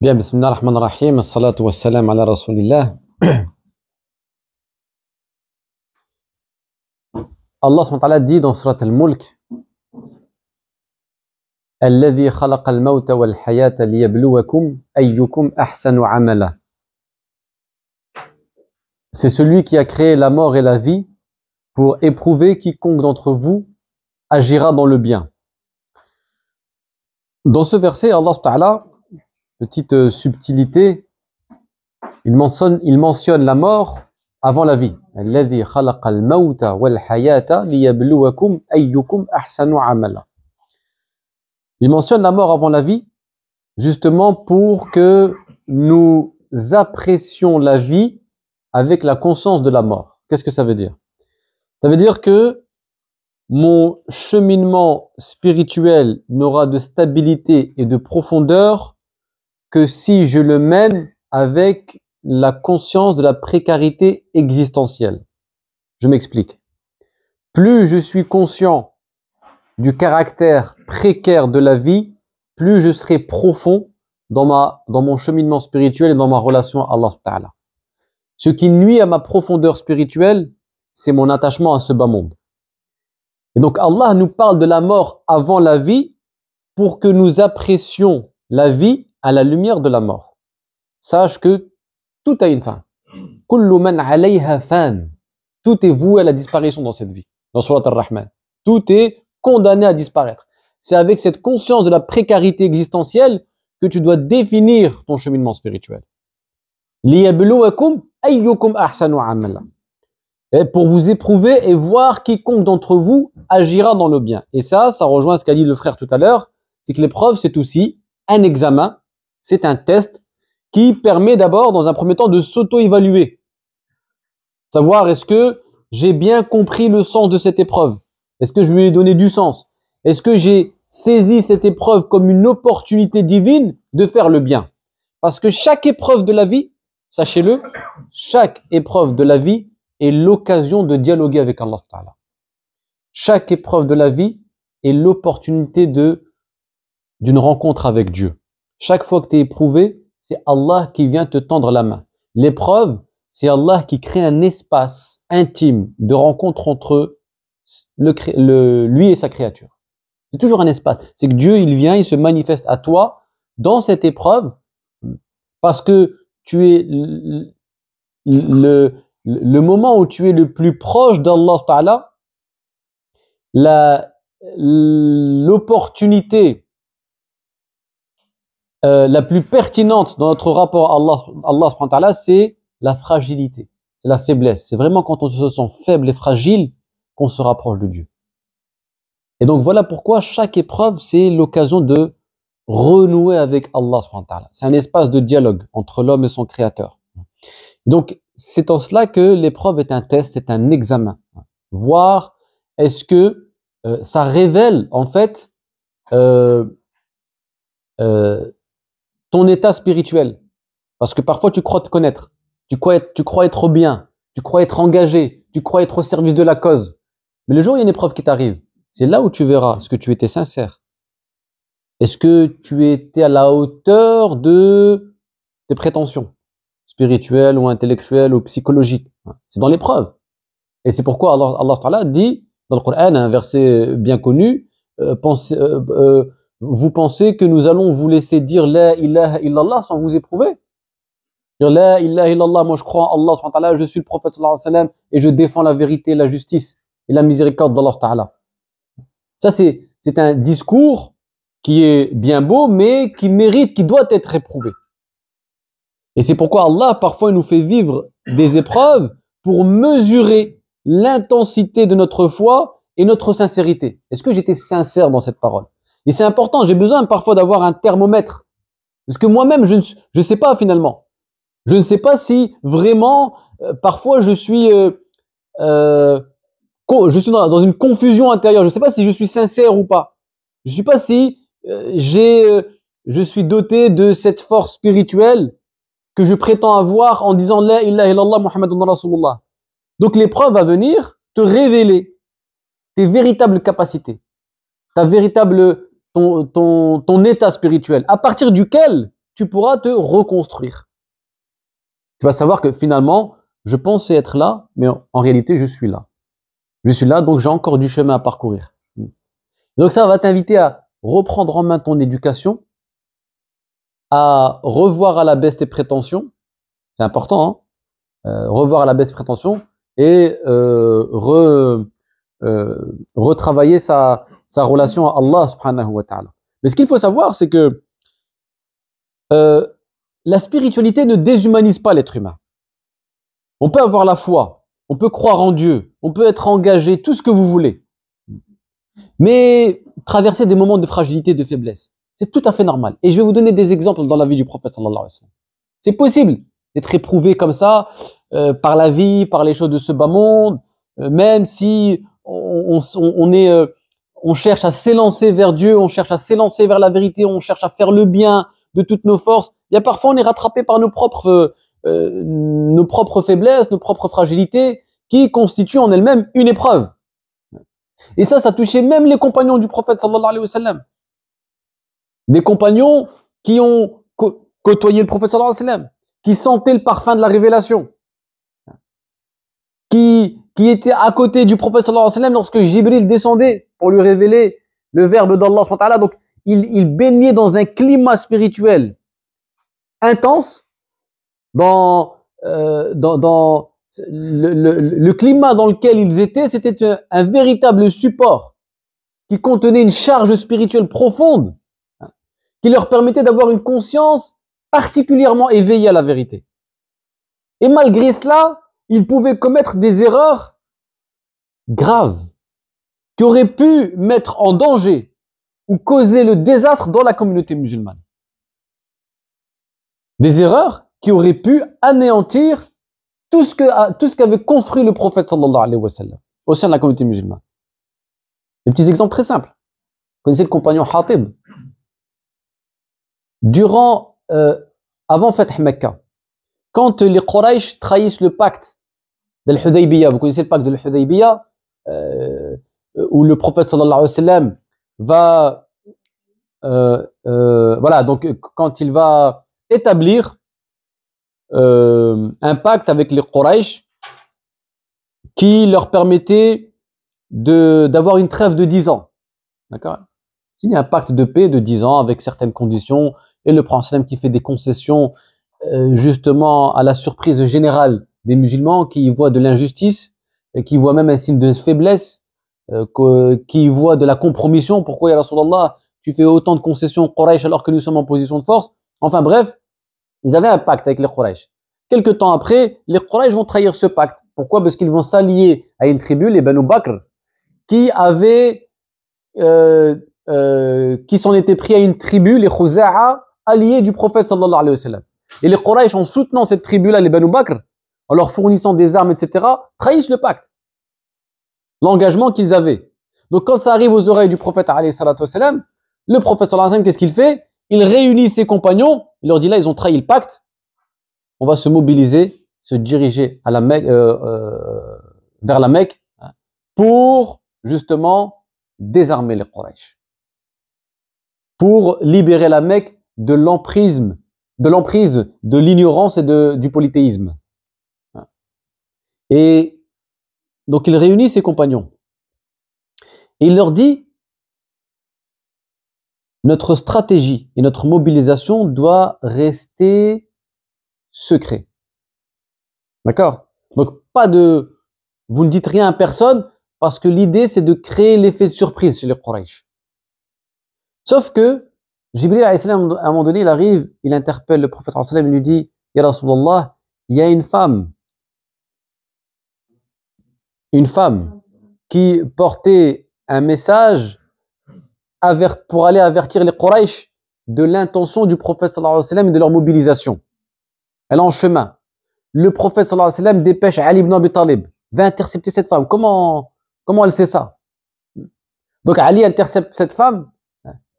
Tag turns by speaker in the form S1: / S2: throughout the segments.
S1: Bien, bismillah ar-Rahman ar-Rahim, as-salatu was-salam ala rasulillah. Allah subhanahu wa ta'ala dit dans Surat al-Mulk, Alladhi khalaqa al-mawta wal-hayata liyabluwakum ayyukum ahsanu amala. C'est celui qui a créé la mort et la vie pour éprouver quiconque d'entre vous agira dans le bien. Dans ce verset, Allah subhanahu wa ta'ala, petite subtilité, il mentionne la mort avant la vie. Alladhi khalaqa al-mawta wal-hayata liyabluwakum ayyukum ahsanu amala. Il mentionne la mort avant la vie, justement pour que nous apprécions la vie avec la conscience de la mort. Qu'est-ce que ça veut dire? Ça veut dire que mon cheminement spirituel n'aura de stabilité et de profondeur que si je le mène avec la conscience de la précarité existentielle. Je m'explique. Plus je suis conscient du caractère précaire de la vie, plus je serai profond dans mon cheminement spirituel et dans ma relation à Allah Ta'ala. Ce qui nuit à ma profondeur spirituelle, c'est mon attachement à ce bas monde. Et donc Allah nous parle de la mort avant la vie pour que nous apprécions la vie à la lumière de la mort. Sache que tout a une fin. Kullu man alayha fan. Tout est voué à la disparition dans cette vie. Dans Surat Ar-Rahman. Tout est condamné à disparaître. C'est avec cette conscience de la précarité existentielle que tu dois définir ton cheminement spirituel. Liyabluwakum ayyukum ahsanu amala. Pour vous éprouver et voir quiconque d'entre vous agira dans le bien. Et ça rejoint ce qu'a dit le frère tout à l'heure, c'est que l'épreuve, c'est aussi un examen, c'est un test qui permet d'abord, dans un premier temps, de s'auto-évaluer. Savoir, est-ce que j'ai bien compris le sens de cette épreuve? Est-ce que je lui ai donné du sens? Est-ce que j'ai saisi cette épreuve comme une opportunité divine de faire le bien? Parce que chaque épreuve de la vie, sachez-le, chaque épreuve de la vie est l'occasion de dialoguer avec Allah Ta'ala. Chaque épreuve de la vie est l'opportunité d'une rencontre avec Dieu. Chaque fois que tu es éprouvé, c'est Allah qui vient te tendre la main. L'épreuve, c'est Allah qui crée un espace intime de rencontre entre lui et sa créature. C'est toujours un espace. C'est que Dieu, il vient, il se manifeste à toi dans cette épreuve parce que tu es le moment où tu es le plus proche d'Allah Ta'ala, l'opportunité la plus pertinente dans notre rapport à Allah subhanahu wa ta'ala, c'est la fragilité, c'est la faiblesse. C'est vraiment quand on se sent faible et fragile qu'on se rapproche de Dieu. Et donc voilà pourquoi chaque épreuve, c'est l'occasion de renouer avec Allah subhanahu wa ta'ala. C'est un espace de dialogue entre l'homme et son créateur. Donc c'est en cela que l'épreuve est un test, c'est un examen. Voir est-ce que ça révèle en fait ton état spirituel. Parce que parfois tu crois te connaître, tu crois être bien, tu crois être engagé, tu crois être au service de la cause. Mais le jour où il y a une épreuve qui t'arrive, c'est là où tu verras est-ce que tu étais sincère. Est-ce que tu étais à la hauteur de tes prétentions spirituelles ou intellectuelles ou psychologiques. C'est dans l'épreuve. Et c'est pourquoi Allah Ta'ala dit dans le Coran, un verset bien connu, vous pensez que nous allons vous laisser dire La ilaha illallah sans vous éprouver? Dire La ilaha illallah, moi je crois en Allah subhanahu wa ta'ala, je suis le prophète sallallahu alayhi wa sallam et je défends la vérité, la justice et la miséricorde d'Allah ta'ala. Ça c'est un discours qui est bien beau mais qui mérite, qui doit être éprouvé. Et c'est pourquoi Allah parfois nous fait vivre des épreuves pour mesurer l'intensité de notre foi et notre sincérité. Est-ce que j'étais sincère dans cette parole? Et c'est important, j'ai besoin parfois d'avoir un thermomètre. Parce que moi-même, je ne sais pas finalement. Je ne sais pas si vraiment, parfois je suis dans une confusion intérieure. Je ne sais pas si je suis sincère ou pas. Je ne sais pas si je suis doté de cette force spirituelle que je prétends avoir en disant La ilaha illallah Muhammadun Rasulullah. Donc l'épreuve va venir te révéler tes véritables capacités, ton état spirituel, à partir duquel tu pourras te reconstruire. Tu vas savoir que finalement, je pensais être là, mais en réalité, je suis là. Je suis là, donc j'ai encore du chemin à parcourir. Donc ça va t'inviter à reprendre en main ton éducation, à revoir à la baisse tes prétentions. C'est important, hein, revoir à la baisse tes prétentions et retravailler sa relation à Allah subhanahu wa ta'ala. Mais ce qu'il faut savoir, c'est que la spiritualité ne déshumanise pas l'être humain. On peut avoir la foi, on peut croire en Dieu, on peut être engagé, tout ce que vous voulez. Mais traverser des moments de fragilité, de faiblesse, c'est tout à fait normal. Et je vais vous donner des exemples dans la vie du prophète sallallahu alayhi wa sallam. C'est possible d'être éprouvé comme ça par la vie, par les choses de ce bas monde, même si on cherche à s'élancer vers Dieu, on cherche à s'élancer vers la vérité, on cherche à faire le bien de toutes nos forces. Il y a parfois on est rattrapé par nos propres faiblesses, nos propres fragilités, qui constituent en elles-mêmes une épreuve. Et ça touchait même les compagnons du prophète sallallahu alayhi wa sallam. Des compagnons qui ont côtoyé le prophète sallallahu alayhi wa sallam, qui sentaient le parfum de la révélation, qui étaient à côté du prophète sallallahu alayhi wa sallam lorsque Jibril descendait pour lui révéler le verbe d'Allah subhanahu wa ta'ala. Donc, il baignait dans un climat spirituel intense, dans le climat dans lequel ils étaient, c'était un véritable support qui contenait une charge spirituelle profonde qui leur permettait d'avoir une conscience particulièrement éveillée à la vérité. Et malgré cela, ils pouvaient commettre des erreurs graves qui auraient pu mettre en danger ou causer le désastre dans la communauté musulmane. Des erreurs qui auraient pu anéantir tout ce qu'avait construit le prophète sallallahu alayhi wa sallam au sein de la communauté musulmane. Des petits exemples très simples. Vous connaissez le compagnon Hatib. Avant Fath Mecca, quand les Quraysh trahissent le pacte de l'Hudaybiyah, vous connaissez le pacte de l'Hudaybiyah, où le prophète sallallahu alayhi wa sallam va, voilà, donc quand il va établir un pacte avec les Quraysh qui leur permettait d'avoir une trêve de 10 ans. D'accord? Il y a un pacte de paix de 10 ans avec certaines conditions et le prophète qui fait des concessions justement à la surprise générale des musulmans qui voient de l'injustice, qui voient même un signe de faiblesse, qui voient de la compromission. Pourquoi, ya Rasulallah, tu fais autant de concessions Quraysh alors que nous sommes en position de force? Enfin bref, ils avaient un pacte avec les Quraysh. Quelque temps après, les Quraysh vont trahir ce pacte. Pourquoi? Parce qu'ils vont s'allier à une tribu, les Banu Bakr, qui s'en étaient pris à une tribu, les Khuza'a, alliés du prophète sallallahu alayhi wa sallam. Et les Quraysh, en soutenant cette tribu-là, les Banu Bakr, en leur fournissant des armes, etc., trahissent le pacte, l'engagement qu'ils avaient. Donc quand ça arrive aux oreilles du prophète alayhi salatu wa sallam, le prophète sallallahu alayhi wa sallam, qu'est-ce qu'il fait? Il réunit ses compagnons, il leur dit là, ils ont trahi le pacte, on va se mobiliser, se diriger à la Mecque, vers la Mecque, pour justement désarmer les Quraysh, pour libérer la Mecque de l'emprise, de l'ignorance et du polythéisme. Et donc il réunit ses compagnons et il leur dit: notre stratégie et notre mobilisation doit rester secret. D'accord? Donc vous ne dites rien à personne, parce que l'idée c'est de créer l'effet de surprise chez les Quraysh. Sauf que Jibril alayhi salam, à un moment donné, il arrive, il interpelle le prophète alayhi salam, il lui dit: Ya Rasulallah, il y a une femme qui portait un message pour aller avertir les Quraysh de l'intention du prophète sallallahu alayhi wa sallam et de leur mobilisation. Elle est en chemin. Le prophète sallallahu alayhi wa sallam dépêche Ali ibn Abi Talib, va intercepter cette femme. Comment elle sait ça? Donc Ali intercepte cette femme.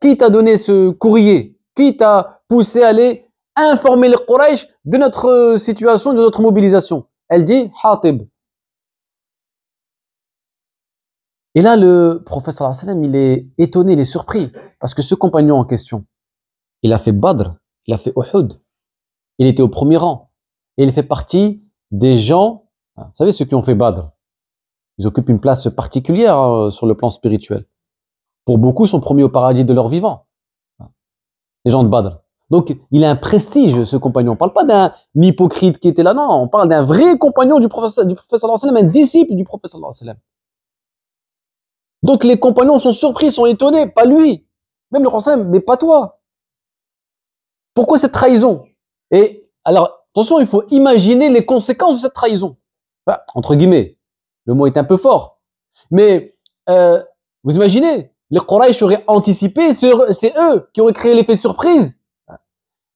S1: Qui t'a donné ce courrier? Qui t'a poussé à aller informer les Quraysh de notre situation, de notre mobilisation? Elle dit: Hatib. Et là, le prophète sallallahu alayhi wa sallam, il est étonné, il est surpris, parce que ce compagnon en question, il a fait Badr, il a fait Uhud. Il était au premier rang. Et il fait partie des gens, vous savez, ceux qui ont fait Badr. Ils occupent une place particulière sur le plan spirituel. Pour beaucoup, ils sont promis au paradis de leur vivant. Les gens de Badr. Donc, il a un prestige, ce compagnon. On ne parle pas d'un hypocrite qui était là, non. On parle d'un vrai compagnon du prophète sallallahu alayhi wa sallam, un disciple du prophète sallallahu alayhi wa sallam. Donc, les compagnons sont surpris, sont étonnés, pas lui. Même le prophète, mais pas toi. Pourquoi cette trahison? Et alors, attention, il faut imaginer les conséquences de cette trahison. Enfin, entre guillemets, le mot est un peu fort. Mais vous imaginez, les Quraysh auraient anticipé, c'est eux qui auraient créé l'effet de surprise.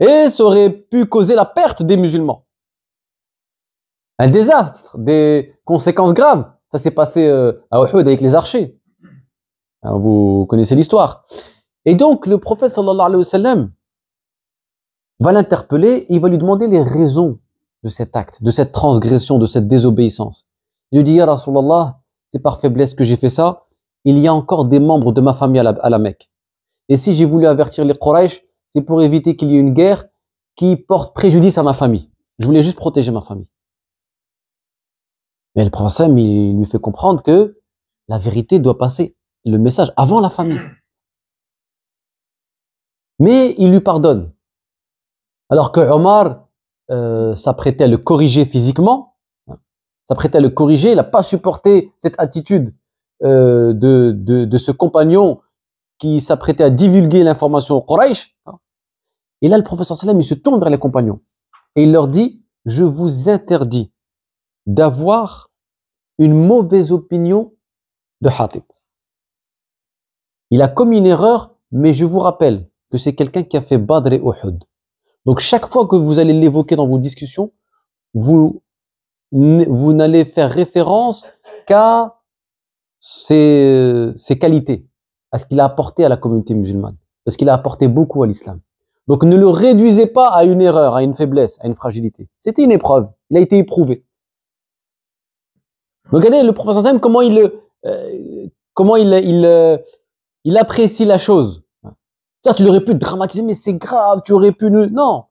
S1: Et ça aurait pu causer la perte des musulmans. Un désastre, des conséquences graves. Ça s'est passé à Uhud avec les archers. Alors, vous connaissez l'histoire. Et donc, le prophète sallallahu alayhi wa sallam va l'interpeller, il va lui demander les raisons de cet acte, de cette transgression, de cette désobéissance. Il lui dit, Ya Rasulallah, c'est par faiblesse que j'ai fait ça. Il y a encore des membres de ma famille à la Mecque. Et si j'ai voulu avertir les Quraysh, c'est pour éviter qu'il y ait une guerre qui porte préjudice à ma famille. Je voulais juste protéger ma famille. Mais le prophète, il lui fait comprendre que la vérité doit passer, le message, avant la famille. Mais il lui pardonne. Alors que Omar s'apprêtait à le corriger physiquement, s'apprêtait à le corriger, il n'a pas supporté cette attitude de ce compagnon qui s'apprêtait à divulguer l'information au Quraysh. Et là, le professeur sallam, il se tourne vers les compagnons et il leur dit, je vous interdis d'avoir une mauvaise opinion de Hatib. Il a commis une erreur, mais je vous rappelle que c'est quelqu'un qui a fait Badr et Uhud. Donc, chaque fois que vous allez l'évoquer dans vos discussions, vous n'allez faire référence qu'à ses qualités, à ce qu'il a apporté à la communauté musulmane, parce qu'il a apporté beaucoup à l'islam. Donc, ne le réduisez pas à une erreur, à une faiblesse, à une fragilité. C'était une épreuve, il a été éprouvé. Donc, regardez le professeur Sam, comment il apprécie la chose. Certes, tu aurais pu dramatiser, mais c'est grave, tu aurais pu... Non,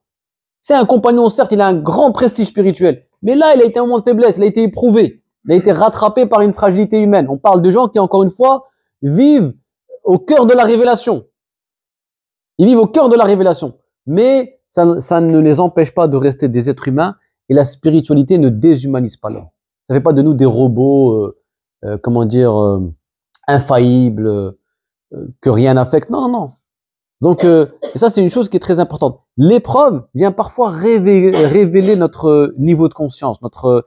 S1: c'est un compagnon, certes, il a un grand prestige spirituel, mais là, il a été un moment de faiblesse, il a été éprouvé, il a été rattrapé par une fragilité humaine. On parle de gens qui, encore une fois, vivent au cœur de la révélation. Ils vivent au cœur de la révélation, mais ça ne les empêche pas de rester des êtres humains, et la spiritualité ne déshumanise pas l'homme. Ça ne fait pas de nous des robots, infaillibles, que rien n'affecte. Non, non, non. Donc, et ça, c'est une chose qui est très importante. L'épreuve vient parfois révéler notre niveau de conscience, notre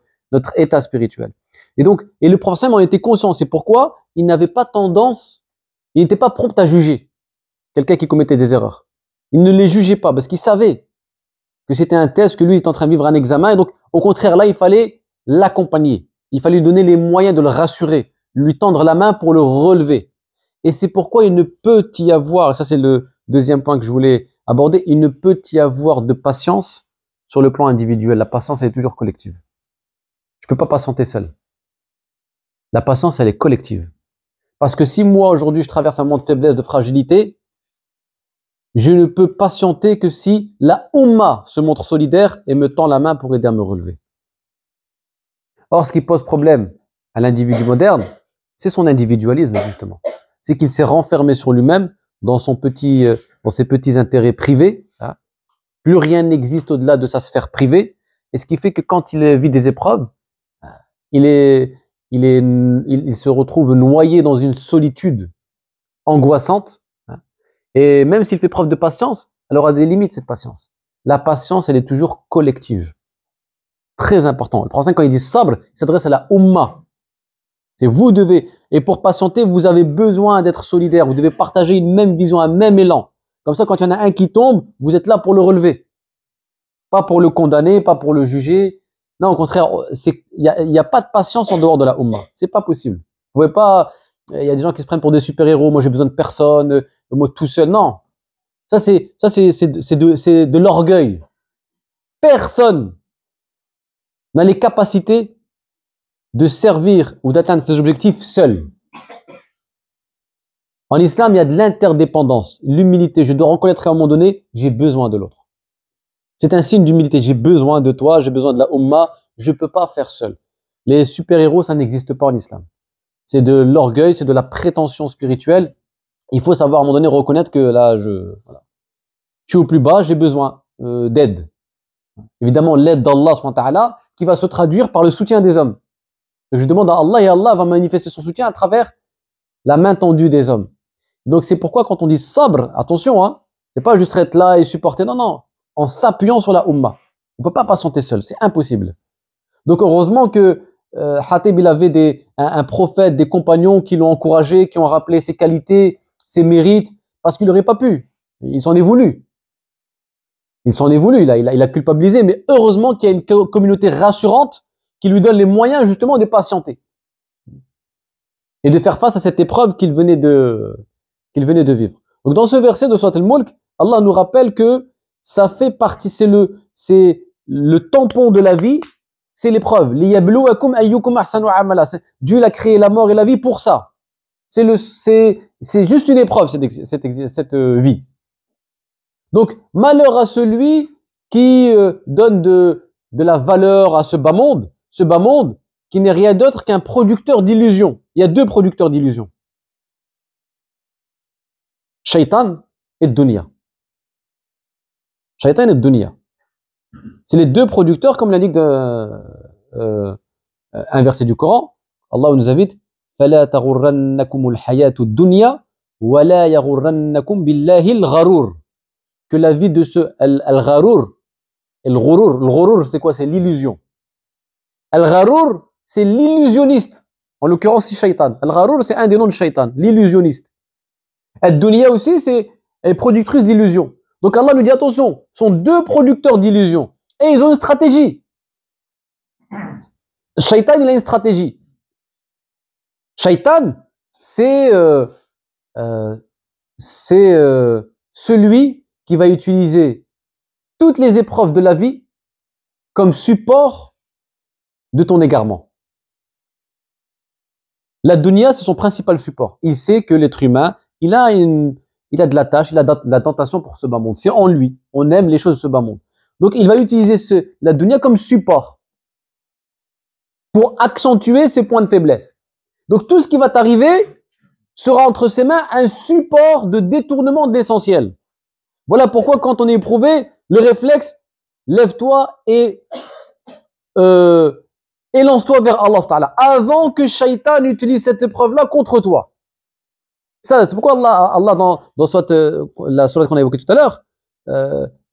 S1: état spirituel. Et donc, et le prophète en était conscient. C'est pourquoi il n'avait pas tendance, il n'était pas prompt à juger quelqu'un qui commettait des erreurs. Il ne les jugeait pas parce qu'il savait que c'était un test, que lui était en train de vivre un examen. Et donc, au contraire, là, il fallait l'accompagner. Il fallait lui donner les moyens de le rassurer, lui tendre la main pour le relever. Et c'est pourquoi il ne peut y avoir, et ça c'est le deuxième point que je voulais aborder, il ne peut y avoir de patience sur le plan individuel. La patience, elle est toujours collective. Je ne peux pas patienter seul. La patience, elle est collective. Parce que si moi, aujourd'hui, je traverse un moment de faiblesse, de fragilité, je ne peux patienter que si la Oumma se montre solidaire et me tend la main pour aider à me relever. Or, ce qui pose problème à l'individu moderne, c'est son individualisme, justement. C'est qu'il s'est renfermé sur lui-même dans ses petits intérêts privés. Hein. Plus rien n'existe au-delà de sa sphère privée. Et ce qui fait que quand il vit des épreuves, il se retrouve noyé dans une solitude angoissante. Hein. Et même s'il fait preuve de patience, elle aura des limites, cette patience. La patience, elle est toujours collective. Très important. Le prophète, quand il dit sabr, il s'adresse à la Ummah. C'est vous devez, et pour patienter, vous avez besoin d'être solidaire, vous devez partager une même vision, un même élan. Comme ça, quand il y en a un qui tombe, vous êtes là pour le relever. Pas pour le condamner, pas pour le juger. Non, au contraire, il y a pas de patience en dehors de la Ummah. C'est pas possible. Vous pouvez pas, il y a des gens qui se prennent pour des super-héros, moi j'ai besoin de personne, moi tout seul. Non. Ça c'est de l'orgueil. Personne n'a les capacités de servir ou d'atteindre ses objectifs seul. En islam, il y a de l'interdépendance, l'humilité. Je dois reconnaître qu'à un moment donné, j'ai besoin de l'autre. C'est un signe d'humilité. J'ai besoin de toi, j'ai besoin de la Ummah, je ne peux pas faire seul. Les super-héros, ça n'existe pas en islam. C'est de l'orgueil, c'est de la prétention spirituelle. Il faut savoir à un moment donné reconnaître que là, voilà. Je suis au plus bas, j'ai besoin d'aide. Évidemment, l'aide d'Allah subhanahu wa ta'ala qui va se traduire par le soutien des hommes. Je demande à Allah et Allah va manifester son soutien à travers la main tendue des hommes. Donc c'est pourquoi quand on dit sabr, attention, hein, c'est pas juste être là et supporter, non, non, en s'appuyant sur la Ummah. On peut pas patienter seul, c'est impossible. Donc heureusement que Hatib il avait un prophète, des compagnons qui l'ont encouragé, qui ont rappelé ses qualités, ses mérites, parce qu'il n'aurait pas pu. Il s'en est voulu. Il s'en est voulu, il a culpabilisé, mais heureusement qu'il y a une communauté rassurante qui lui donne les moyens justement de patienter et de faire face à cette épreuve qu'il venait de vivre. Donc dans ce verset de Surat al-Mulk, Allah nous rappelle que ça fait partie, c'est le tampon de la vie, c'est l'épreuve. Liyabluwakum ayyukum ahsanu amala. Dieu a créé la mort et la vie pour ça. C'est juste une épreuve cette vie. Donc malheur à celui qui donne de la valeur à ce bas monde qui n'est rien d'autre qu'un producteur d'illusions. Il y a deux producteurs d'illusions. Shaitan et Dunya. Shaitan et Dunya. C'est les deux producteurs, comme l'indique un verset du Coran. Allah nous invite فَلَا تَغُرَّنَّكُمُ الْحَيَاةُ الدُّنْيَا وَلَا يَغُرَّنَّكُمْ بِاللَّهِ الْغَرُورِ. Que la vie de ce al-gharour, le ghurur, c'est quoi? C'est l'illusion. Al-gharour, c'est l'illusionniste. En l'occurrence, c'est Shaitan. Al-gharour, c'est un des noms de Shaitan, l'illusionniste. Ad-Dunya aussi, c'est une productrice d'illusions. Donc Allah nous dit attention, ce sont deux producteurs d'illusions. Et ils ont une stratégie. Shaitan, il a une stratégie. Shaitan, c'est celui qui va utiliser toutes les épreuves de la vie comme support de ton égarement. La dunya, c'est son principal support. Il sait que l'être humain, il a de la tâche, il a de la tentation pour ce bas monde. C'est en lui. On aime les choses de ce bas monde. Donc, il va utiliser la dunya comme support pour accentuer ses points de faiblesse. Donc, tout ce qui va t'arriver sera entre ses mains un support de détournement de l'essentiel. Voilà pourquoi, quand on est éprouvé, le réflexe, lève-toi et lance-toi vers Allah Ta'ala avant que Shaitan utilise cette épreuve-là contre toi. Ça, c'est pourquoi Allah dans la sourate qu'on a évoquée tout à l'heure,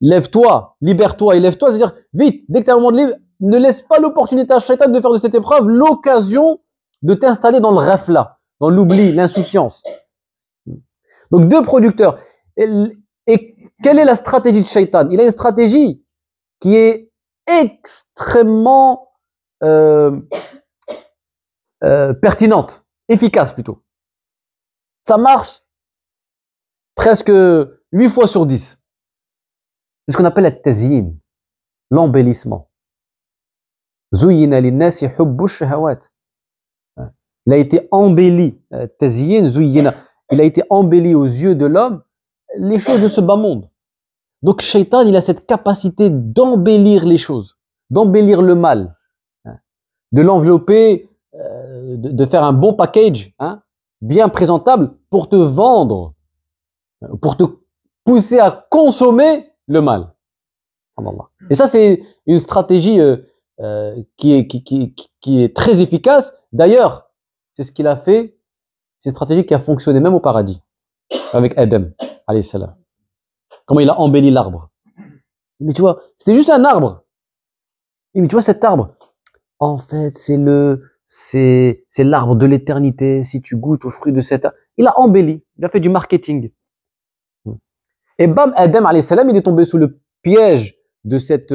S1: lève-toi, libère-toi et lève-toi, c'est-à-dire vite, dès que tu as un moment de libre, ne laisse pas l'opportunité à Shaitan de faire de cette épreuve l'occasion de t'installer dans le ghafla, dans l'oubli, l'insouciance. Donc deux producteurs. Et quelle est la stratégie de Shaitan? Il a une stratégie qui est extrêmement pertinente, efficace plutôt. Ça marche presque 8 fois sur 10. C'est ce qu'on appelle la tazyin, l'embellissement. Zuyyina linnasi hubbu shahawat. Il a été embelli, tazyin, zuyyina. Il a été embelli aux yeux de l'homme les choses de ce bas monde. Donc Shaitan, il a cette capacité d'embellir les choses, d'embellir le mal, de l'envelopper, de faire un bon package, bien présentable pour te vendre, pour te pousser à consommer le mal. Et ça, c'est une stratégie qui est très efficace. D'ailleurs, c'est ce qu'il a fait, c'est une stratégie qui a fonctionné même au paradis, avec Adam, alayhi salam. Comment il a embelli l'arbre. Mais tu vois, c'était juste un arbre. Mais tu vois cet arbre, en fait, c'est l'arbre de l'éternité. Si tu goûtes au fruit de cet arbre, il a embelli, il a fait du marketing. Et bam, Adam alayhi salam, il est tombé sous le piège de cet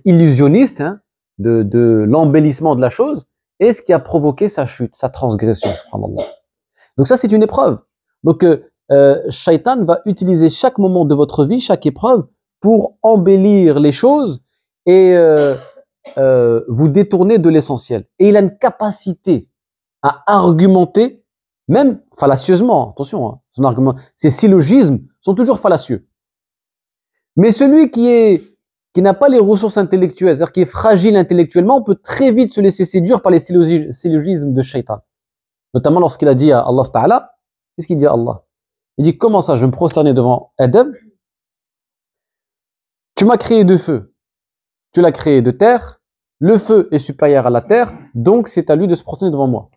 S1: illusionniste, de l'embellissement de la chose, et ce qui a provoqué sa chute, sa transgression. Subhanallah. Donc ça, c'est une épreuve. Donc Shaitan va utiliser chaque moment de votre vie, chaque épreuve, pour embellir les choses et vous détourner de l'essentiel. Et il a une capacité à argumenter, même fallacieusement, attention, son argument, ses syllogismes sont toujours fallacieux. Mais celui qui est qui n'a pas les ressources intellectuelles, c'est-à-dire qui est fragile intellectuellement, on peut très vite se laisser séduire par les syllogismes de Shaitan. Notamment lorsqu'il a dit à Allah Ta'ala, qu'est-ce qu'il dit à Allah? Il dit, comment ça, je vais me prosterner devant Adam? Tu m'as créé de feu, tu l'as créé de terre, le feu est supérieur à la terre, donc c'est à lui de se prosterner devant moi.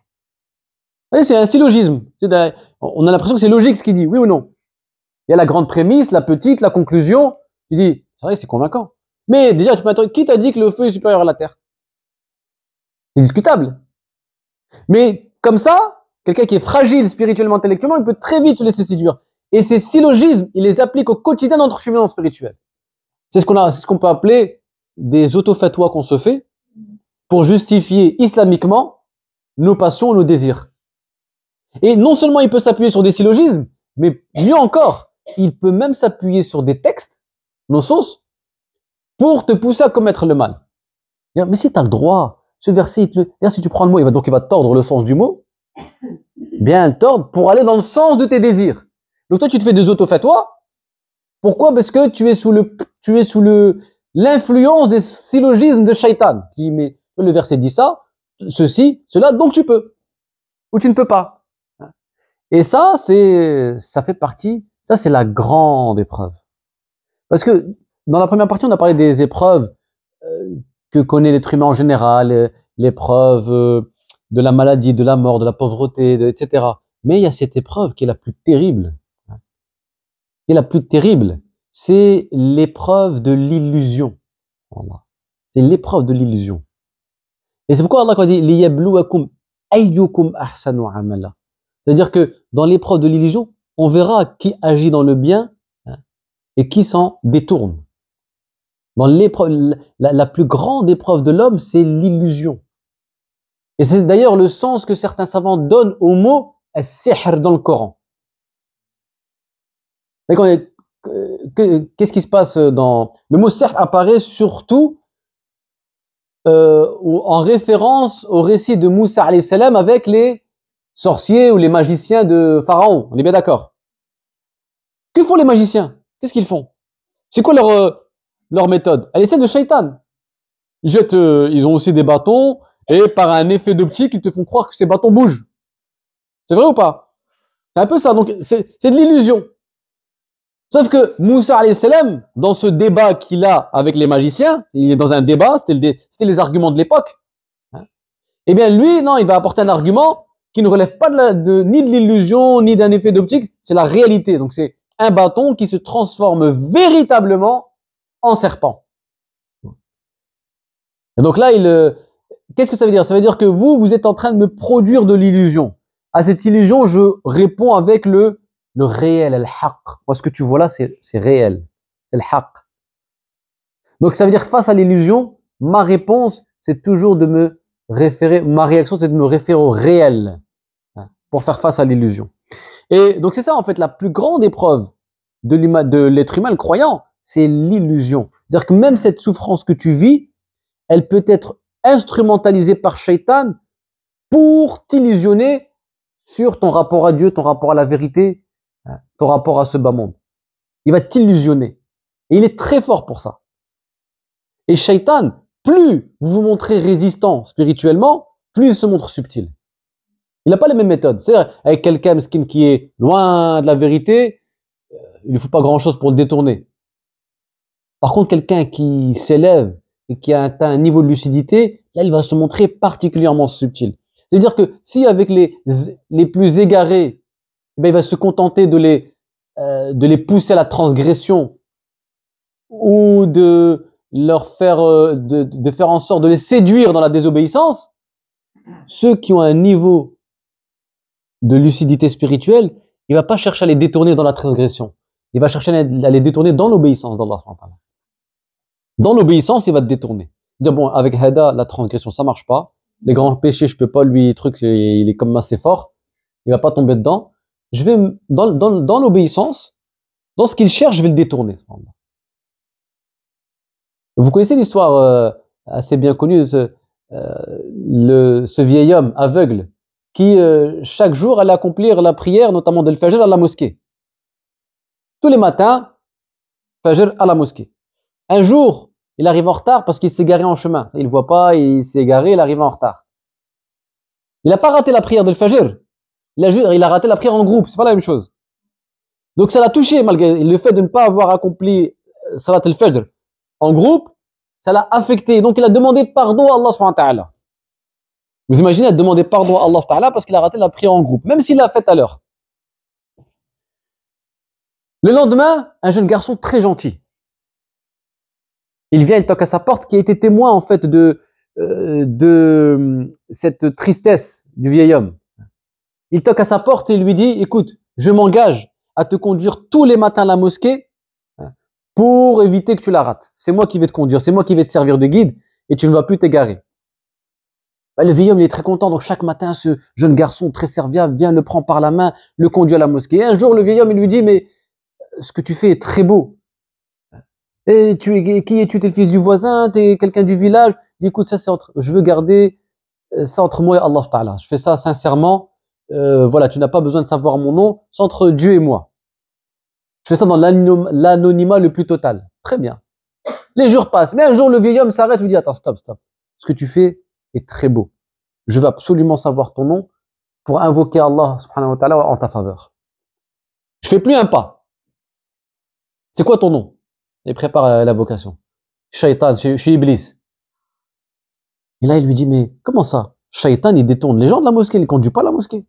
S1: C'est un syllogisme. On a l'impression que c'est logique ce qu'il dit, oui ou non? Il y a la grande prémisse, la petite, la conclusion. Tu dis, c'est vrai, c'est convaincant. Mais déjà, tu m'attends, qui t'a dit que le feu est supérieur à la terre? C'est discutable. Mais comme ça, quelqu'un qui est fragile spirituellement, intellectuellement, il peut très vite se laisser séduire. Et ces syllogismes, il les applique au quotidien dans notre cheminement spirituel. C'est ce qu'on peut appeler des auto-fatwas qu'on se fait pour justifier islamiquement nos passions, nos désirs. Et non seulement il peut s'appuyer sur des syllogismes, mais mieux encore, il peut même s'appuyer sur des textes, nos sources, pour te pousser à commettre le mal. Mais si tu as le droit, ce verset, si tu prends le mot, il va tordre le sens du mot, bien le tordre pour aller dans le sens de tes désirs. Donc toi, tu te fais des auto-fatwas. Pourquoi? Parce que tu es sous l'influence des syllogismes de Shaitan. Tu dis, mais le verset dit ça, ceci, cela, donc tu peux. Ou tu ne peux pas. Et ça fait partie, ça c'est la grande épreuve. Parce que dans la première partie, on a parlé des épreuves que connaît l'être humain en général, l'épreuve de la maladie, de la mort, de la pauvreté, etc. Mais il y a cette épreuve qui est la plus terrible. Qui est la plus terrible, c'est l'épreuve de l'illusion. C'est l'épreuve de l'illusion. Et c'est pourquoi Allah a dit liyabluwakum ayyukum ahsanu amala. C'est-à-dire que dans l'épreuve de l'illusion, on verra qui agit dans le bien et qui s'en détourne. Dans l'épreuve, la plus grande épreuve de l'homme, c'est l'illusion. Et c'est d'ailleurs le sens que certains savants donnent au mot as-sihr dans le Coran. Qu'est-ce qui se passe dans... Le mot sihr apparaît surtout en référence au récit de Moussa alayhi salam avec les sorciers ou les magiciens de Pharaon. On est bien d'accord? Que font les magiciens? Qu'est-ce qu'ils font? C'est quoi leur méthode? Elle est celle de Shaitan. Ils ont aussi des bâtons et par un effet d'optique, ils te font croire que ces bâtons bougent. C'est vrai ou pas? C'est un peu ça. Donc, c'est de l'illusion. Sauf que Moussa alayhi salam, dans ce débat qu'il a avec les magiciens, il est dans un débat, c'était les arguments de l'époque. Eh bien, lui, non, il va apporter un argument qui ne relève pas ni de l'illusion, ni d'un effet d'optique, c'est la réalité. Donc, c'est un bâton qui se transforme véritablement en serpent. Et donc là, qu'est-ce que ça veut dire? Ça veut dire que vous êtes en train de me produire de l'illusion. À cette illusion, je réponds avec le réel, al-haq. Moi, ce que tu vois là, c'est réel. C'est le haq. Donc, ça veut dire face à l'illusion, ma réponse, c'est toujours de me référer, ma réaction, c'est de me référer au réel pour faire face à l'illusion. Et donc, c'est ça, en fait, la plus grande épreuve de l'être humain, le croyant, c'est l'illusion. C'est-à-dire que même cette souffrance que tu vis, elle peut être instrumentalisée par Shaitan pour t'illusionner sur ton rapport à Dieu, ton rapport à la vérité, ton rapport à ce bas monde. Il va t'illusionner. Et il est très fort pour ça. Et Shaitan, plus vous vous montrez résistant spirituellement, plus il se montre subtil. Il n'a pas les mêmes méthodes. C'est-à-dire, avec quelqu'un qui est loin de la vérité, il ne faut pas grand-chose pour le détourner. Par contre, quelqu'un qui s'élève et qui a atteint un niveau de lucidité, là, il va se montrer particulièrement subtil. C'est-à-dire que si avec les plus égarés, ben, il va se contenter de les pousser à la transgression ou de leur faire, de faire en sorte de les séduire dans la désobéissance, ceux qui ont un niveau de lucidité spirituelle, il va pas chercher à les détourner dans la transgression. Il va chercher à les détourner dans l'obéissance d'Allah. Dans l'obéissance, il va te détourner. Dire, bon, avec Hada, la transgression, ça marche pas. Les grands péchés, je peux pas, lui, il est comme assez fort. Il va pas tomber dedans. Je vais, dans l'obéissance, dans ce qu'il cherche, je vais le détourner. Vous connaissez l'histoire assez bien connue de ce vieil homme aveugle qui, chaque jour, allait accomplir la prière, notamment de l'Fajr à la mosquée. Tous les matins, Fajr à la mosquée. Un jour, il arrive en retard parce qu'il s'est garé en chemin. Il ne voit pas, il s'est garé, il arrive en retard. Il n'a pas raté la prière de l'Fajr. Il a raté la prière en groupe, c'est pas la même chose. Donc ça l'a touché, malgré le fait de ne pas avoir accompli Salat al-Fajr en groupe, ça l'a affecté. Donc il a demandé pardon à Allah subhanahu wa ta'ala. Vous imaginez, il a demandé pardon à Allah subhanahu wa ta'ala parce qu'il a raté la prière en groupe, même s'il l'a fait à l'heure. Le lendemain, un jeune garçon très gentil. Il vient, il toque à sa porte, qui a été témoin en fait de cette tristesse du vieil homme. Il toque à sa porte et il lui dit, écoute, je m'engage à te conduire tous les matins à la mosquée pour éviter que tu la rates. C'est moi qui vais te conduire, c'est moi qui vais te servir de guide et tu ne vas plus t'égarer. Ben, le vieil homme il est très content, donc chaque matin, ce jeune garçon très serviable vient, le prend par la main, le conduit à la mosquée. Et un jour, le vieil homme il lui dit, mais ce que tu fais est très beau. Et qui es-tu? T'es le fils du voisin? T'es quelqu'un du village? Il dit, écoute, ça je veux garder ça entre moi et Allah Ta'ala. Je fais ça sincèrement. Voilà, tu n'as pas besoin de savoir mon nom, c'est entre Dieu et moi. Je fais ça dans l'anonymat le plus total. Très bien. Les jours passent, mais un jour le vieil homme s'arrête et lui dit, attends, stop. Ce que tu fais est très beau. Je veux absolument savoir ton nom pour invoquer Allah subhanahu wa ta'ala en ta faveur. Je fais plus un pas. C'est quoi ton nom? Il prépare l'invocation. Shaitan, je suis Iblis. Et là il lui dit, mais comment ça? Shaitan il détourne les gens de la mosquée, il ne conduit pas la mosquée.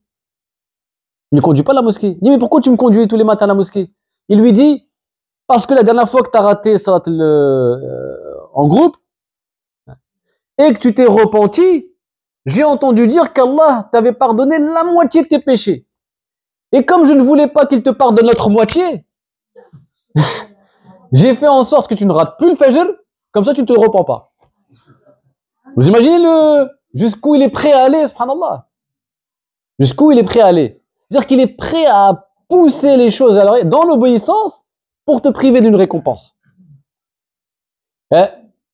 S1: Il ne conduit pas la mosquée. Il dit, mais pourquoi tu me conduis tous les matins à la mosquée? Il lui dit, parce que la dernière fois que tu as raté Salat en groupe, et que tu t'es repenti, j'ai entendu dire qu'Allah t'avait pardonné la moitié de tes péchés. Et comme je ne voulais pas qu'il te pardonne l'autre moitié, j'ai fait en sorte que tu ne rates plus le Fajr, comme ça tu ne te repens pas. Vous imaginez jusqu'où il est prêt à aller, subhanallah. Jusqu'où il est prêt à aller. C'est-à-dire qu'il est prêt à pousser les choses dans l'obéissance pour te priver d'une récompense.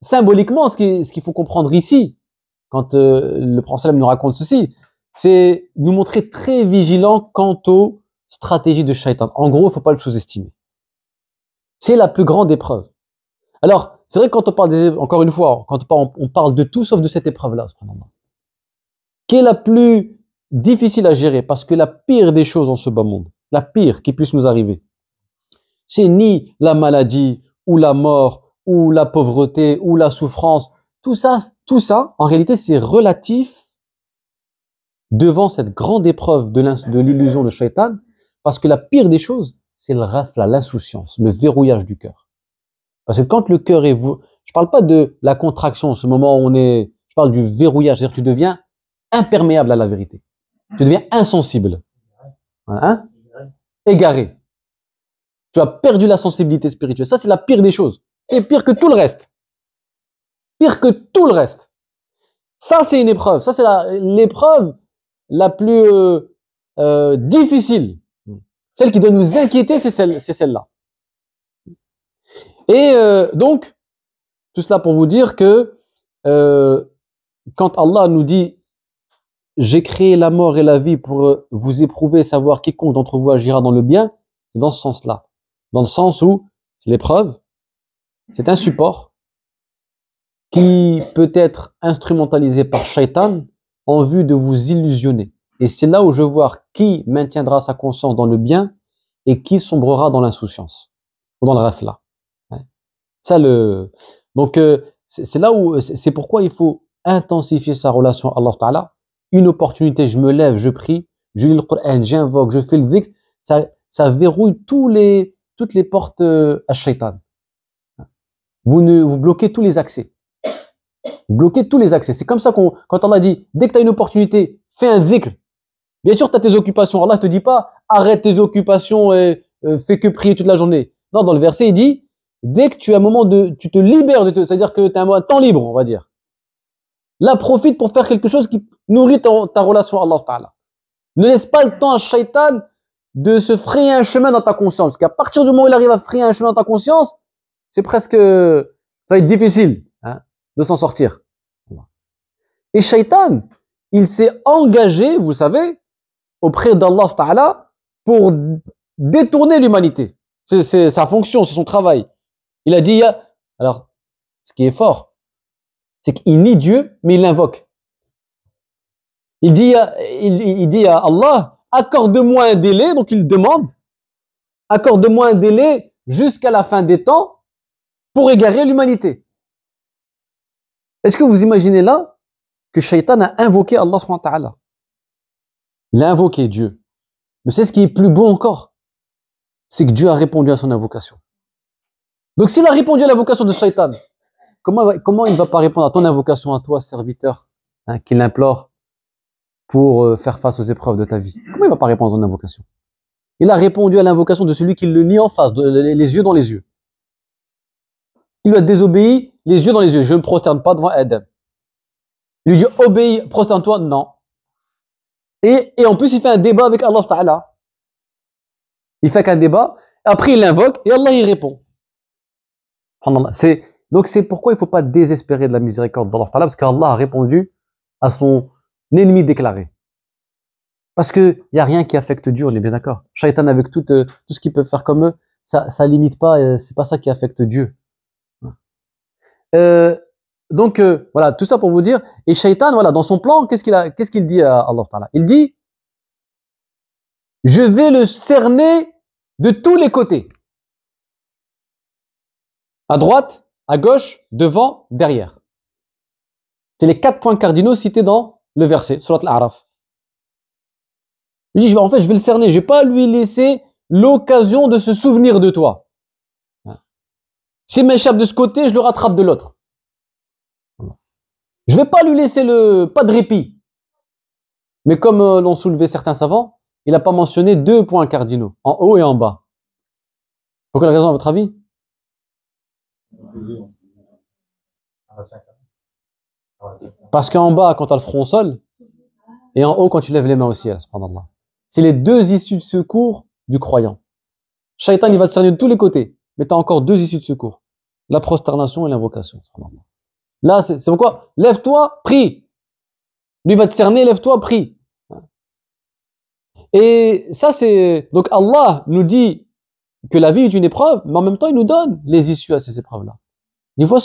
S1: Symboliquement, ce qu'il faut comprendre ici, quand le prophète nous raconte ceci, c'est nous montrer très vigilants quant aux stratégies de Shaitan. En gros, il ne faut pas le sous-estimer. C'est la plus grande épreuve. Alors, c'est vrai que quand on parle encore une fois, quand on parle de tout sauf de cette épreuve-là, qui est la plus difficile à gérer, parce que la pire des choses en ce bas monde, la pire qui puisse nous arriver, c'est ni la maladie, ou la mort, ou la pauvreté, ou la souffrance. Tout ça, en réalité, c'est relatif devant cette grande épreuve de l'illusion de Shaitan, parce que la pire des choses, c'est le rafla, l'insouciance, le verrouillage du cœur. Parce que quand le cœur est... Je parle pas de la contraction, ce moment où je parle du verrouillage, c'est-à-dire que tu deviens imperméable à la vérité. Tu deviens insensible. Hein? Égaré. Tu as perdu la sensibilité spirituelle. Ça, c'est la pire des choses. C'est pire que tout le reste. Pire que tout le reste. Ça, c'est une épreuve. Ça, c'est l'épreuve la plus difficile. Celle qui doit nous inquiéter, c'est celle-là. Et donc, tout cela pour vous dire que quand Allah nous dit « J'ai créé la mort et la vie pour vous éprouver, savoir quiconque d'entre vous agira dans le bien », c'est dans ce sens-là. Dans le sens où c'est l'épreuve, c'est un support qui peut être instrumentalisé par Shaitan en vue de vous illusionner. Et c'est là où je vois qui maintiendra sa conscience dans le bien et qui sombrera dans l'insouciance, ou dans le rafla. Donc, c'est là où, c'est pourquoi il faut intensifier sa relation à Allah Ta'ala. Une opportunité, je me lève, je prie, je lis le Coran, j'invoque, je fais le dhikr, ça verrouille toutes les portes à Shaitan. Vous bloquez tous les accès. Vous bloquez tous les accès. C'est comme ça quand Allah dit, dès que tu as une opportunité, fais un dhikr. Bien sûr, tu as tes occupations. Allah ne te dit pas, arrête tes occupations et fais que prier toute la journée. Non, dans le verset, il dit, dès que tu as un moment tu te libères c'est-à-dire que tu as un temps libre, on va dire. Là, profite pour faire quelque chose qui nourrit ta relation à Allah Ta'ala. Ne laisse pas le temps à Shaitan de se frayer un chemin dans ta conscience. Parce qu'à partir du moment où il arrive à frayer un chemin dans ta conscience, c'est presque, ça va être difficile de s'en sortir. Et Shaitan, il s'est engagé, vous savez, auprès d'Allah Ta'ala pour détourner l'humanité. C'est sa fonction, c'est son travail. Il a dit, alors, ce qui est fort, c'est qu'il nie Dieu, mais il l'invoque. Il dit à Allah, accorde-moi un délai, donc il demande, accorde-moi un délai jusqu'à la fin des temps pour égarer l'humanité. Est-ce que vous imaginez là que Shaitan a invoqué Allah subhanahu wa ta'ala? Il a invoqué Dieu. Mais c'est ce qui est plus beau encore, c'est que Dieu a répondu à son invocation. Donc s'il a répondu à l'invocation de Shaitan, comment il ne va pas répondre à ton invocation, à toi, serviteur, hein, qui l'implore pour faire face aux épreuves de ta vie? Comment il ne va pas répondre à ton invocation? Il a répondu à l'invocation de celui qui le nie en face, les yeux dans les yeux. Il lui a désobéi, les yeux dans les yeux. Je ne me prosterne pas devant Adam. Il lui dit, obéis, prosterne-toi, non. Et en plus, il fait un débat avec Allah Ta'ala. Il fait qu'un débat, après il l'invoque, et Allah y répond. Donc c'est pourquoi il ne faut pas désespérer de la miséricorde d'Allah Ta'ala, parce qu'Allah a répondu à son ennemi déclaré. Parce qu'il n'y a rien qui affecte Dieu, on est bien d'accord. Shaitan, avec tout ce qu'il peut faire comme eux, ça limite pas, c'est pas ça qui affecte Dieu. Donc voilà, tout ça pour vous dire. Et Shaitan, voilà, dans son plan, qu'est-ce qu'il dit à Allah Ta'ala? Il dit, je vais le cerner de tous les côtés. À droite, à gauche, devant, derrière. C'est les 4 points cardinaux cités dans le verset, Surat Al-A'raf. Il dit, en fait, je vais le cerner, je ne vais pas lui laisser l'occasion de se souvenir de toi. S'il m'échappe de ce côté, je le rattrape de l'autre. Je ne vais pas lui laisser pas de répit. Mais comme l'ont soulevé certains savants, il n'a pas mentionné 2 points cardinaux, en haut et en bas. Pour quelle raison, à votre avis? Parce qu'en bas, quand tu as le front au sol, et en haut, quand tu lèves les mains au ciel, subhanallah. C'est les 2 issues de secours du croyant. Shaitan, il va te cerner de tous les côtés, mais tu as encore 2 issues de secours. La prosternation et l'invocation, subhanallah. Là, c'est pourquoi? Lève-toi, prie. Lui va te cerner, lève-toi, prie. Et ça, c'est... Donc Allah nous dit que la vie est une épreuve, mais en même temps, il nous donne les issues à ces épreuves-là. Il voit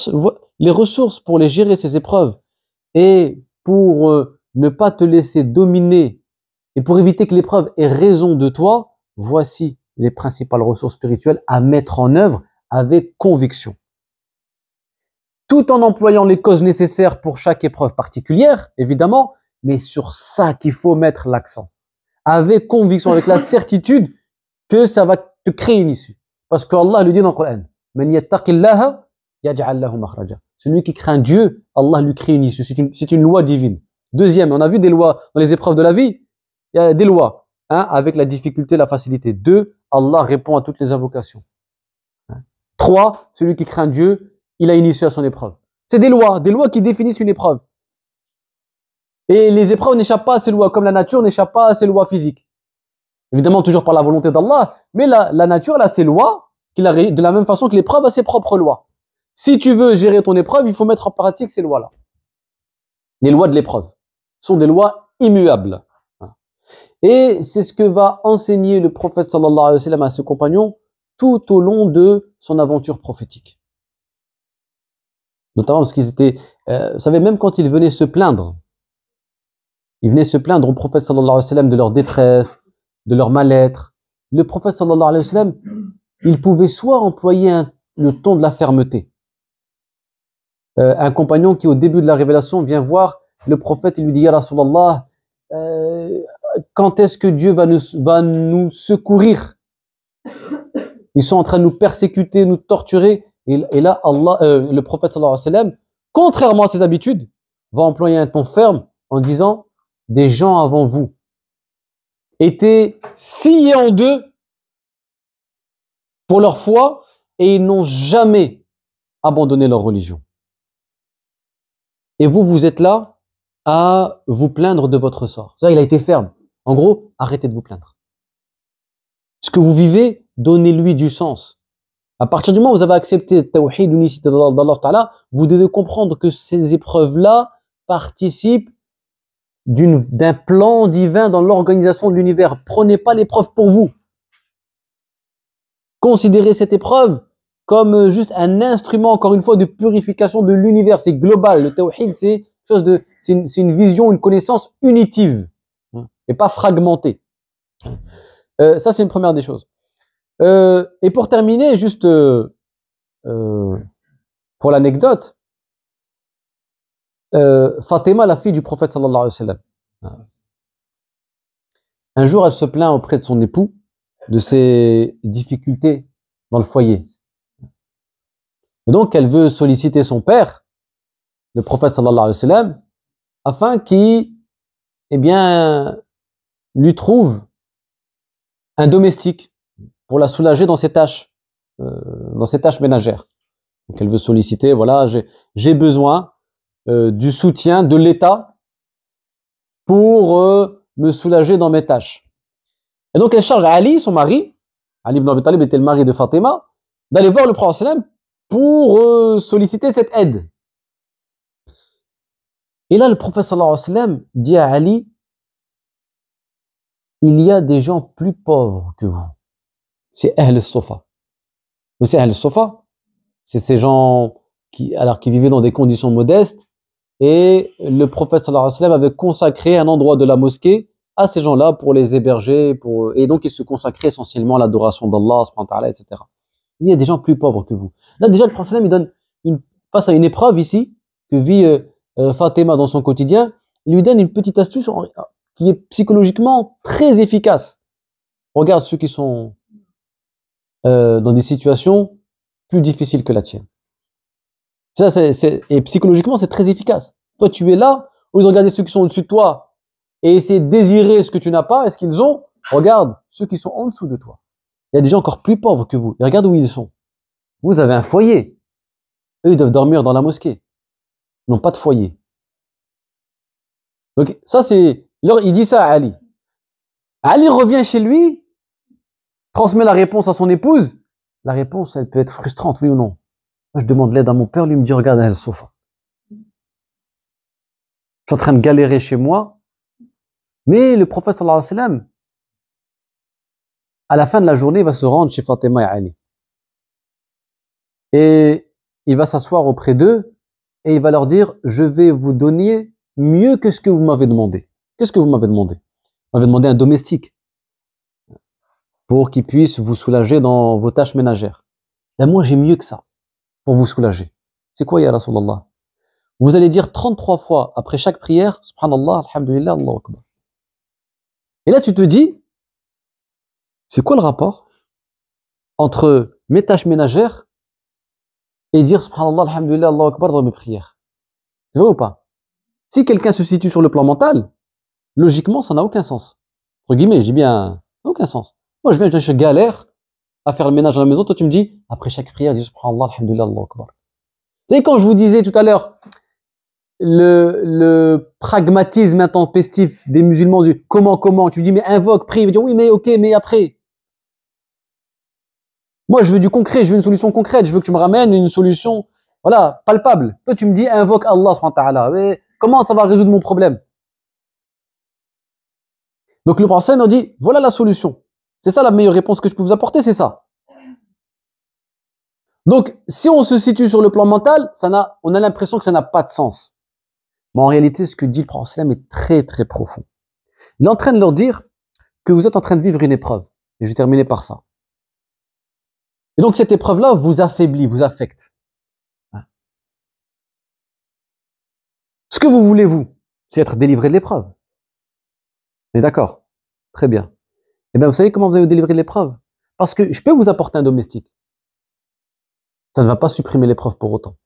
S1: les ressources pour les gérer, ces épreuves. Et pour ne pas te laisser dominer, et pour éviter que l'épreuve ait raison de toi, voici les principales ressources spirituelles à mettre en œuvre avec conviction. Tout en employant les causes nécessaires pour chaque épreuve particulière, évidemment, mais sur ça qu'il faut mettre l'accent. Avec conviction, avec la certitude que ça va te créer une issue. Parce qu'Allah le dit dans le Coran, Man yattaqillaha yaj'al lahu makhraja. Celui qui craint Dieu, Allah lui crée une issue. C'est une loi divine. Deuxième, on a vu des lois dans les épreuves de la vie. Il y a des lois, avec la difficulté, la facilité. 2, Allah répond à toutes les invocations. 3, celui qui craint Dieu, il a une issue à son épreuve. C'est des lois qui définissent une épreuve. Et les épreuves n'échappent pas à ces lois, comme la nature n'échappe pas à ces lois physiques. Évidemment, toujours par la volonté d'Allah, mais la nature, elle a ses lois, de la même façon que l'épreuve a ses propres lois. Si tu veux gérer ton épreuve, il faut mettre en pratique ces lois-là. Les lois de l'épreuve sont des lois immuables. Et c'est ce que va enseigner le prophète sallallahu alayhi wa sallam à ses compagnons tout au long de son aventure prophétique. Notamment parce qu'ils étaient, vous savez, même quand ils venaient se plaindre, au prophète sallallahu alayhi wa sallam de leur détresse, de leur mal-être. Le prophète sallallahu alayhi wa sallam, il pouvait soit employer le ton de la fermeté. Un compagnon qui au début de la révélation vient voir le prophète, il lui dit, Ya Rasulallah, quand est-ce que Dieu va nous secourir? Ils sont en train de nous persécuter, nous torturer. Et là, le prophète sallallahu alayhi wa sallam, contrairement à ses habitudes, va employer un ton ferme en disant, des gens avant vous étaient sciés en deux pour leur foi et ils n'ont jamais abandonné leur religion. Et vous, vous êtes là à vous plaindre de votre sort. Ça, il a été ferme. En gros, arrêtez de vous plaindre. Ce que vous vivez, donnez-lui du sens. À partir du moment où vous avez accepté le tawhid, l'unicité d'Allah Ta'ala, vous devez comprendre que ces épreuves-là participent d'un plan divin dans l'organisation de l'univers. Prenez pas l'épreuve pour vous. Considérez cette épreuve comme juste un instrument, encore une fois, de purification de l'univers. C'est global. Le tawhid, c'est une vision, une connaissance unitive et pas fragmentée. Ça, c'est une première des choses. Et pour terminer, juste pour l'anecdote, Fatima, la fille du prophète sallallahu alayhi wa sallam, un jour, elle se plaint auprès de son époux de ses difficultés dans le foyer. Et donc, elle veut solliciter son père, le prophète sallallahu alayhi wa sallam, afin qu'il, eh bien, lui trouve un domestique pour la soulager dans ses tâches ménagères. Donc, elle veut solliciter, voilà, j'ai besoin du soutien de l'État pour me soulager dans mes tâches. Et donc, elle charge Ali, son mari, Ali ibn Abi Talib était le mari de Fatima, d'aller voir le prophète sallallahu alayhi wa sallam pour solliciter cette aide. Et là, le prophète sallallahu alayhi wa sallam dit à Ali, il y a des gens plus pauvres que vous. C'est Ahl al-Sofa. Mais c'est Ahl al-Sofa, c'est ces gens qui vivaient dans des conditions modestes, et le prophète sallallahu alayhi wa sallam avait consacré un endroit de la mosquée à ces gens-là pour les héberger, et donc ils se consacraient essentiellement à l'adoration d'Allah, etc. Il y a des gens plus pauvres que vous. Là, déjà, le prophète sallallahu alayhi wa sallam, face à une épreuve ici, que vit Fatima dans son quotidien, il lui donne une petite astuce qui est psychologiquement très efficace. Regarde ceux qui sont dans des situations plus difficiles que la tienne. Ça, et psychologiquement, c'est très efficace. Toi, tu es là, au lieu de regarder ceux qui sont au-dessus de toi et essayer de désirer ce que tu n'as pas, est-ce qu'ils ont? Regarde ceux qui sont en dessous de toi. Il y a des gens encore plus pauvres que vous. Et regarde où ils sont. Vous avez un foyer. Eux, ils doivent dormir dans la mosquée. Ils n'ont pas de foyer. Donc, ça, c'est... Il dit ça à Ali. Ali revient chez lui, transmet la réponse à son épouse. La réponse, elle peut être frustrante, oui ou non. Moi, je demande l'aide à mon père, lui me dit, regarde, elle sofa. Je suis en train de galérer chez moi. Mais le prophète sallallahu alayhi wa sallam, à la fin de la journée, il va se rendre chez Fatima et Ali. Et il va s'asseoir auprès d'eux et il va leur dire, je vais vous donner mieux que ce que vous m'avez demandé. Qu'est-ce que vous m'avez demandé? Vous m'avez demandé un domestique pour qu'il puisse vous soulager dans vos tâches ménagères. Et moi, j'ai mieux que ça pour vous soulager. C'est quoi, ya Rasulallah? Vous allez dire 33 fois après chaque prière, Subhanallah, Alhamdulillah, Allahu Akbar. Et là, tu te dis, c'est quoi le rapport entre mes tâches ménagères et dire Subhanallah, Alhamdulillah, Allahu Akbar dans mes prières? C'est vrai ou pas? Si quelqu'un se situe sur le plan mental, logiquement, ça n'a aucun sens. Entre guillemets, je dis bien, aucun sens. Moi, je galère à faire le ménage dans la maison. Toi, tu me dis, après chaque prière, dis Subhanallah, Alhamdulillah, Allahu Akbar. Vous savez, quand je vous disais tout à l'heure, le pragmatisme intempestif des musulmans du comment, tu dis, mais invoque, prie, il va dire, oui, mais ok, mais après. Moi, je veux du concret, je veux une solution concrète, je veux que tu me ramènes une solution, voilà, palpable. Toi, tu me dis, invoque Allah, subhanahu wa ta'ala. Mais comment ça va résoudre mon problème? Donc, le prophète nous dit, voilà la solution. C'est ça la meilleure réponse que je peux vous apporter, c'est ça. Donc, si on se situe sur le plan mental, on a l'impression que ça n'a pas de sens. Mais en réalité, ce que dit le prophète est très, très profond. Il est en train de leur dire que vous êtes en train de vivre une épreuve. Et je vais terminer par ça. Et donc, cette épreuve-là vous affaiblit, vous affecte. Ce que vous voulez, vous, c'est être délivré de l'épreuve. On est d'accord? Très bien. Eh bien, vous savez comment vous allez vous délivrer de l'épreuve? Parce que je peux vous apporter un domestique. Ça ne va pas supprimer l'épreuve pour autant.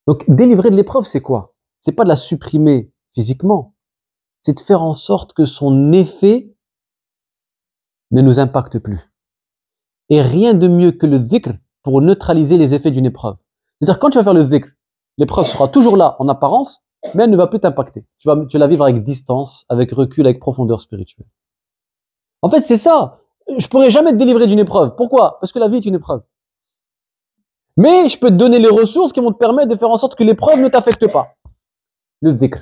S1: Donc, délivrer de l'épreuve, c'est quoi? C'est pas de la supprimer physiquement. C'est de faire en sorte que son effet ne nous impacte plus. Et rien de mieux que le dhikr pour neutraliser les effets d'une épreuve. C'est-à-dire, quand tu vas faire le dhikr, l'épreuve sera toujours là en apparence, mais elle ne va plus t'impacter. Tu vas la vivre avec distance, avec recul, avec profondeur spirituelle. En fait, c'est ça. Je pourrais jamais te délivrer d'une épreuve. Pourquoi? Parce que la vie est une épreuve. Mais je peux te donner les ressources qui vont te permettre de faire en sorte que l'épreuve ne t'affecte pas. Le dhikr.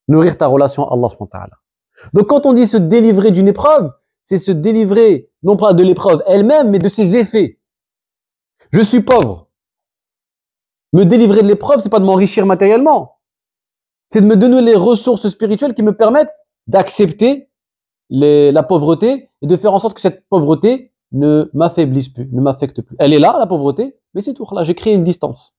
S1: Nourrir ta relation à Allah subhanahu wa ta'ala. Donc quand on dit se délivrer d'une épreuve, c'est se délivrer non pas de l'épreuve elle-même, mais de ses effets. Je suis pauvre. Me délivrer de l'épreuve, c'est pas de m'enrichir matériellement. C'est de me donner les ressources spirituelles qui me permettent d'accepter la pauvreté et de faire en sorte que cette pauvreté ne m'affaiblisse plus, ne m'affecte plus. Elle est là, la pauvreté, mais c'est tout. Là, j'ai créé une distance.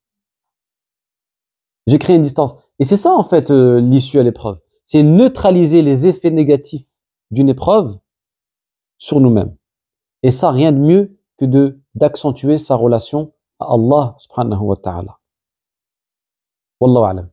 S1: J'ai créé une distance. Et c'est ça, en fait, l'issue à l'épreuve. C'est neutraliser les effets négatifs d'une épreuve sur nous-mêmes. Et ça, rien de mieux que d'accentuer sa relation à Allah subhanahu wa ta'ala. Wallahu a'lam.